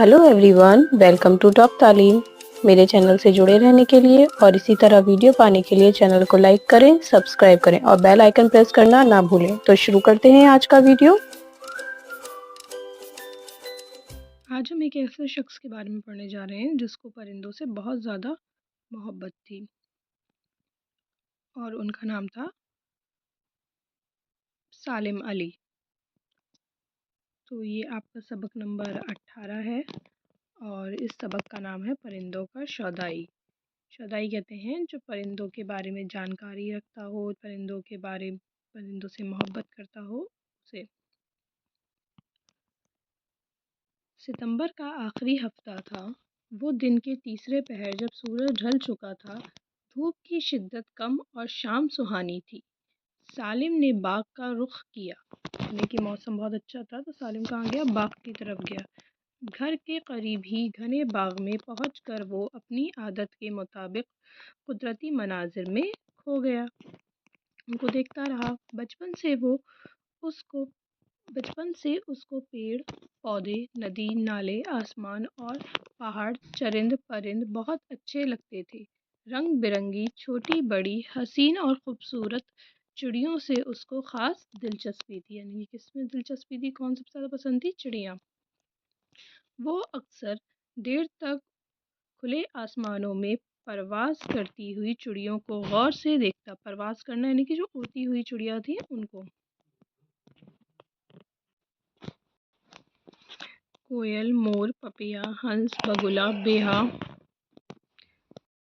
Hello everyone, welcome to top Taleem. मेरे channel से जुड़े रहने के लिए और इसी तरह वीडियो पाने के लिए चैनल को लाइक करें, सब्सक्राइब करें और बेल आइकन प्रेस करना ना भूलें। तो शुरू करते हैं आज का वीडियो। आज हम एक ऐसे शख्स के बारे में पढ़ने जा रहे हैं जिसको परिंदों से बहुत ज़्यादा मोहब्बत थी और उनका नाम था सालिम अली। तो ये आपका सबक नंबर 18 है और इस सबक का नाम है परिंदों का शौदाई। शौदाई कहते हैं जो परिंदों के बारे में जानकारी रखता हो, परिंदों से मोहब्बत करता हो उसे। सितंबर का आखिरी हफ्ता था। वो दिन के तीसरे पहर जब सूरज ढल चुका था। धूप की शिद्दत कम और शाम सुहानी थी। सालिम ने बाग का रुख किया, यानी कि मौसम बहुत अच्छा था तो सालिम कहाँ गया? बाग की तरफ गया। घर के करीब ही घने बाग में पहुंचकर वो अपनी आदत के मुताबिक कुदरती मनाजिर में खो गया। उनको देखता रहा। बचपन से उसको पेड़ पौधे, नदी नाले, आसमान और पहाड़, चरिंद परिंद बहुत अच्छे लगते थे। रंग बिरंगी, छोटी बड़ी, हसीन और खूबसूरत चिड़ियों से उसको खास दिलचस्पी थी। यानी कि किसमें दिलचस्पी थी? कौन सबसे ज़्यादा पसंद थी? चिड़ियाँ। वो अक्सर देर तक खुले आसमानों में परवाज करती हुई चिड़ियों को गौर से देखता। परवाज करना यानी कि जो उड़ती हुई चिड़िया थी उनको। कोयल, मोर, पपीहा, हंस, बगुला, बेहा।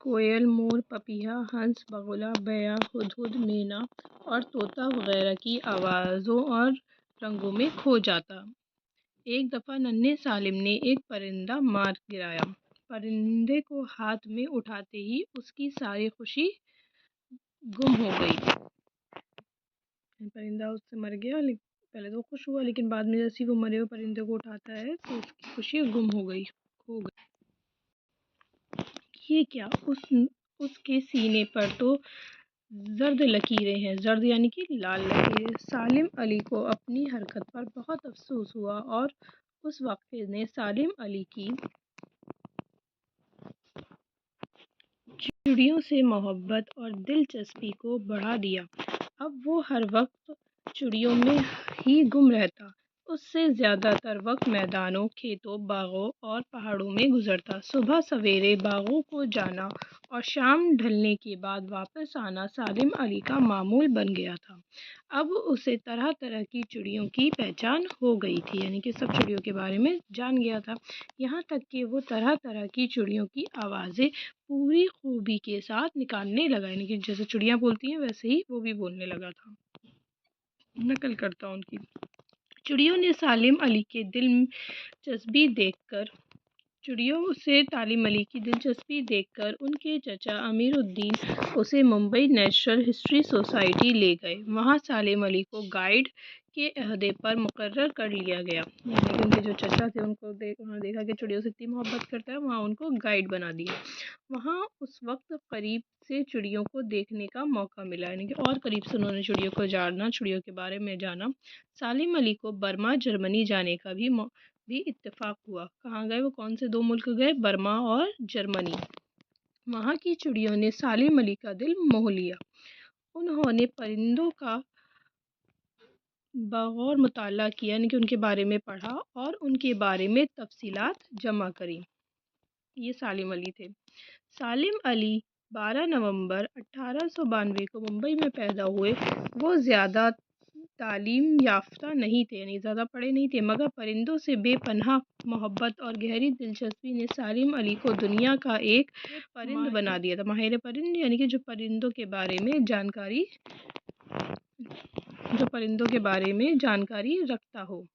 कोयल, मोर, पपीहा, हंस, बगुला, बैया, हुदहुद, मैना और तोता वगैरह की आवाज़ों और रंगों में खो जाता। एक दफ़ा नन्हे सालिम ने एक परिंदा मार गिराया। परिंदे को हाथ में उठाते ही उसकी सारी खुशी गुम हो गई। परिंदा उससे मर गया, पहले तो खुश हुआ लेकिन बाद में जैसे ही वो मरे हुए परिंदे को उठाता है तो उसकी खुशी गुम हो गई, खो गई। ये क्या? उसके सीने पर तो जर्द लकीरें हैं। जर्द यानी कि लाल लकीरें। सालिम अली को अपनी हरकत पर बहुत अफसोस हुआ और उस वाक़ये ने सालिम अली की चिड़ियों से मोहब्बत और दिलचस्पी को बढ़ा दिया। अब वो हर वक्त चिड़ियों में ही गुम रहता। उससे ज़्यादातर वक्त मैदानों, खेतों, बागों और पहाड़ों में गुजरता। सुबह सवेरे बागों को जाना और शाम ढलने के बाद वापस आना सालिम अली का मामूल बन गया था। अब उसे तरह तरह की चिड़ियों की पहचान हो गई थी, यानी कि सब चिड़ियों के बारे में जान गया था। यहाँ तक कि वो तरह तरह की चिड़ियों की आवाज़ें पूरी खूबी के साथ निकालने लगा, यानी कि जैसे चिड़ियाँ बोलती हैं वैसे ही वो भी बोलने लगा था। नकल करता उनकी। चिड़ियों ने सालिम अली के दिलचस्पी देखकर चिड़ियों से तालिम अली की दिलचस्पी देखकर उनके चचा अमीरुद्दीन उसे मुंबई नेचुरल हिस्ट्री सोसाइटी ले गए। वहाँ सालिम अली को गाइड के अहदे पर मुकर्रर कर लिया गया। यानी कि उनके जो चचा थे उन्होंने देखा कि चिड़ियों से इतनी मोहब्बत करता है, वहाँ उनको गाइड बना दिया। वहाँ उस वक्त करीब से चिड़ियों को देखने का मौका मिला, यानी कि और करीब से उन्होंने चिड़ियों को जानना, चिड़ियों के बारे में जाना। सालिम अली को बर्मा, जर्मनी जाने का भी इत्तेफाक हुआ। कहाँ गए वो? कौन से दो मुल्क गए? बर्मा और जर्मनी। वहाँ की चिड़ियों ने सालिम अली का दिल मोह लिया। उन्होंने परिंदों का बगौर मुताला किया, यानी कि उनके बारे में पढ़ा और उनके बारे में तफसीलात जमा करी। ये सालिम अली थे। सालिम अली 12 नवंबर 1892 को मुंबई में पैदा हुए। वो ज़्यादा तालीम याफ्ता नहीं थे, यानी ज़्यादा पढ़े नहीं थे, मगर परिंदों से बेपनाह मोहब्बत और गहरी दिलचस्पी ने सालिम अली को दुनिया का एक परिंद बना दिया था। माहिर परिंद यानी कि जो परिंदों के बारे में जानकारी रखता हो।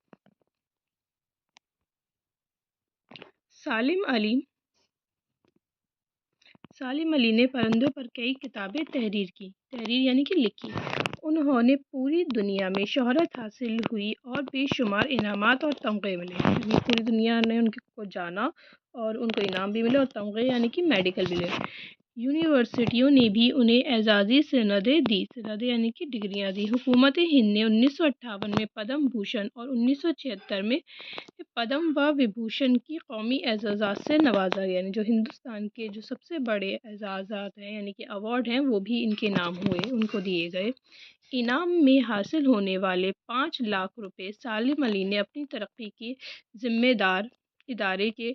सालिम अली ने परिंदों पर कई किताबें तहरीर यानी कि लिखी। उन्होंने पूरी दुनिया में शोहरत हासिल हुई और बेशुमार इनामात और तमगे मिले। यानी पूरी दुनिया ने उनको जाना और उनको इनाम भी मिले और तमगे यानी कि मेडिकल मिले। यूनिवर्सिटियों ने भी उन्हें एजाज़ी सनदें दी, सनदें यानी कि डिग्रियां दी। हुकूमत हिंद ने 1958 में पद्म भूषण और 1976 में पद्म व विभूषण की कौमी एजाज़ात से नवाजा गया। यानी जो हिंदुस्तान के जो सबसे बड़े एजाज़ात हैं यानी कि अवार्ड हैं वो भी इनके नाम हुए, उनको दिए गए। इनाम में हासिल होने वाले 5 लाख रुपए सालिम अली ने अपनी तरक्की के जिम्मेदार इदारे को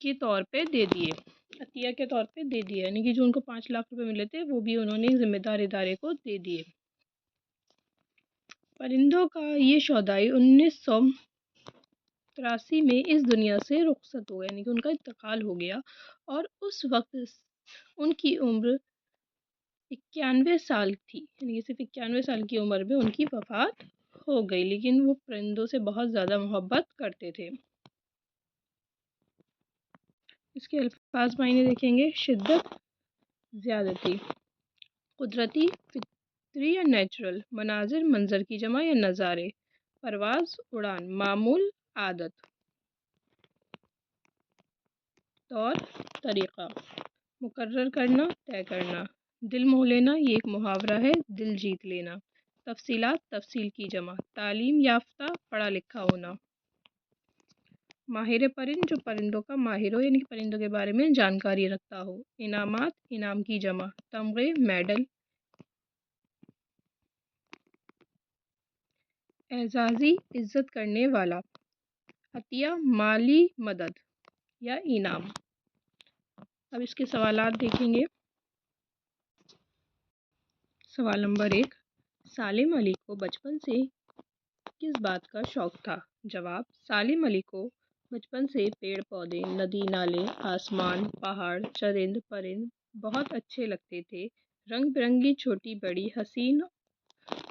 के तौर पे दे दिए, अतिया के तौर पे दे दिए। यानी कि जो उनको 5 लाख रुपए मिले थे वो भी उन्होंने जिम्मेदार इदारे को दे दिए। परिंदों का ये शौदाई 1983 में इस दुनिया से रुखसत हो गया, यानी कि उनका इंतकाल हो गया और उस वक्त उनकी उम्र 91 साल थी। यानी कि सिर्फ 91 साल की उम्र में उनकी वफात हो गई, लेकिन वो परिंदों से बहुत ज़्यादा मोहब्बत करते थे। इसके अल्फाज मायने देखेंगे। शिद्दत, ज़्यादती, कुदरती, फितरी या नेचुरल, मनाजिर, मंजर की जमा या नज़ारे, परवाज़, उड़ान, मामूल, आदत, तौर तरीक़ा, मुकर्रर करना, तय करना, दिल मोह लेना, ये एक मुहावरा है, दिल जीत लेना, तफसीलात, तफसील की जमा, तालीम याफ्ता, पढ़ा लिखा होना, माहिर परिंद, जो परिंदों का माहिर हो यानी कि परिंदों के बारे में जानकारी रखता हो, इनामात, इनाम की जमा, तमगे, मेडल, एजाज़ी, इज्जत करने वाला, अतिया, माली मदद या इनाम। अब इसके सवालात देखेंगे। सवाल नंबर 1, सालिम अली को बचपन से किस बात का शौक था? जवाब, सालिम अली को बचपन से पेड़ पौधे, नदी नाले, आसमान, पहाड़, चरिंद परिंद बहुत अच्छे लगते थे। रंग बिरंगी, छोटी बड़ी, हसीन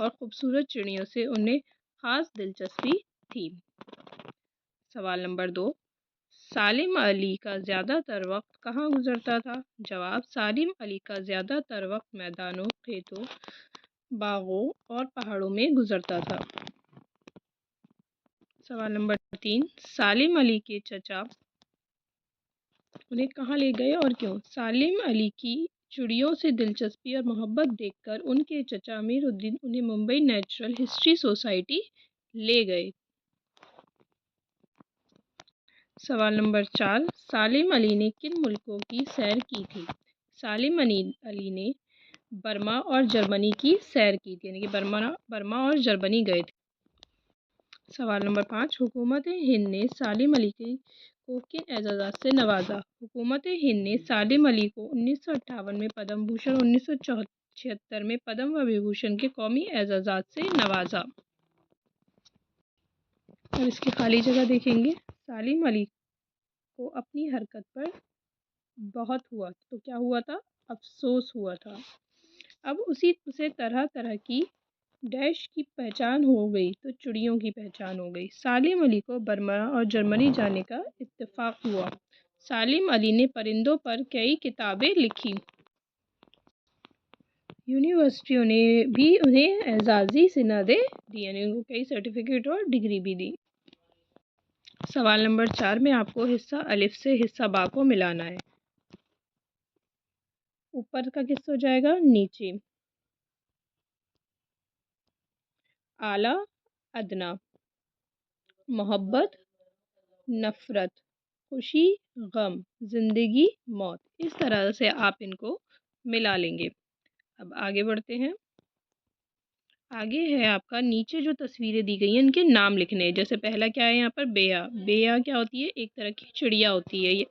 और खूबसूरत चिड़ियों से उन्हें खास दिलचस्पी थी। सवाल नंबर 2, सालिम अली का ज़्यादातर वक्त कहाँ गुजरता था? जवाब, सालिम अली का ज़्यादातर वक्त मैदानों, खेतों, बागों और पहाड़ों में गुजरता था। सवाल नंबर 3, सालिम अली के चचा उन्हें कहाँ ले गए और क्यों? सालिम अली की चिड़ियों से दिलचस्पी और मोहब्बत देखकर उनके चचा अमीरुद्दीन उन्हें मुंबई नेचुरल हिस्ट्री सोसाइटी ले गए। सवाल नंबर 4, सालिम अली ने किन मुल्कों की सैर की थी? सालिम अली ने बर्मा और जर्मनी की सैर की थी, यानी कि बर्मा और जर्मनी गए थे। सवाल नंबर 5, हुकूमत हिंद ने सालिम अली को किन एजाज़ात से नवाजा? हुकूमत हिंद ने सालिम अली को 1958 में पद्म भूषण, 1976 में पद्म व विभूषण के कौमी एजाज़ात से नवाजा। और इसकी खाली जगह देखेंगे। सालिम अली को अपनी हरकत पर बहुत हुआ, तो क्या हुआ था? अफसोस हुआ था। अब उसे तरह तरह की डैश की पहचान हो गई, तो चिड़ियों की पहचान हो गई। सालिम अली को बर्मा और जर्मनी जाने का इत्तेफाक हुआ। सालिम अली ने परिंदों पर कई किताबें लिखी। यूनिवर्सिटियों ने भी उन्हें एजाज़ी सनदें दी, यानी उनको कई सर्टिफिकेट और डिग्री भी दी। सवाल नंबर 4 में आपको हिस्सा अलिफ से हिस्सा बा को मिलाना है। ऊपर का किस हो जाएगा? नीचे। आला, अदना, मोहब्बत, नफ़रत, खुशी, गम, ज़िंदगी, मौत। इस तरह से आप इनको मिला लेंगे। अब आगे बढ़ते हैं। आगे है आपका, नीचे जो तस्वीरें दी गई हैं इनके नाम लिखने हैं। जैसे पहला क्या है यहाँ पर? बेया। बेया क्या होती है? एक तरह की चिड़िया होती है ये।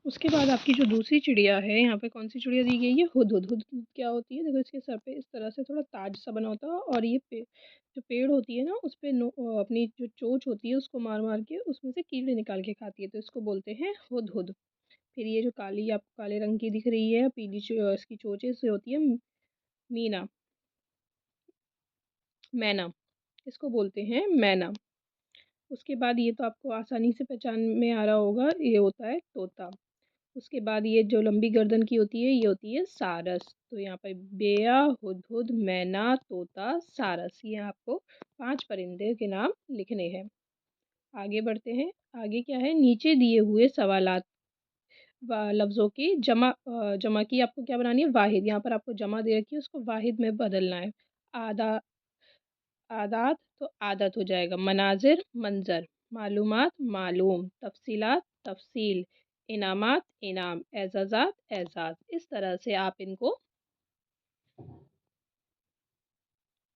उसके बाद आपकी जो दूसरी चिड़िया है, यहाँ पे कौन सी चिड़िया दी गई है? हुदहुद। हुदहुद क्या होती है? देखो इसके सर पे इस तरह से थोड़ा ताज सा बना होता है और ये जो पेड़ होती है ना उस पे अपनी जो चोंच होती है उसको मार मार के उसमें से कीड़े निकाल के खाती है, तो इसको बोलते हैं हुदहुद। फिर ये जो काली आपको काले रंग की दिख रही है पीली इसकी चोंच से होती है मीना, मैना, इसको बोलते हैं मैना। उसके बाद ये तो आपको आसानी से पहचान में आ रहा होगा, ये होता है तोता। उसके बाद ये जो लंबी गर्दन की होती है ये होती है सारस। तो यहाँ पर बेया, हुदहुद, मैना, तोता, सारस, ये आपको 5 परिंदे के नाम लिखने हैं। आगे बढ़ते हैं। आगे क्या है? नीचे दिए हुए सवालात لفظوں کی جمع کی آپ کو کیا بنانی ہے؟ واحد. یہاں پر آپ کو جمع دے رکھی ہے، اس کو واحد میں بدلنا ہے. عادات تو عادت ہو جائے گا. مناظر منظر. معلومات معلوم. تفصیلات تفصیل. انعامات انعام. اعزازات اعزاز. اس طرح سے آپ ان کو.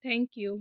Thank you.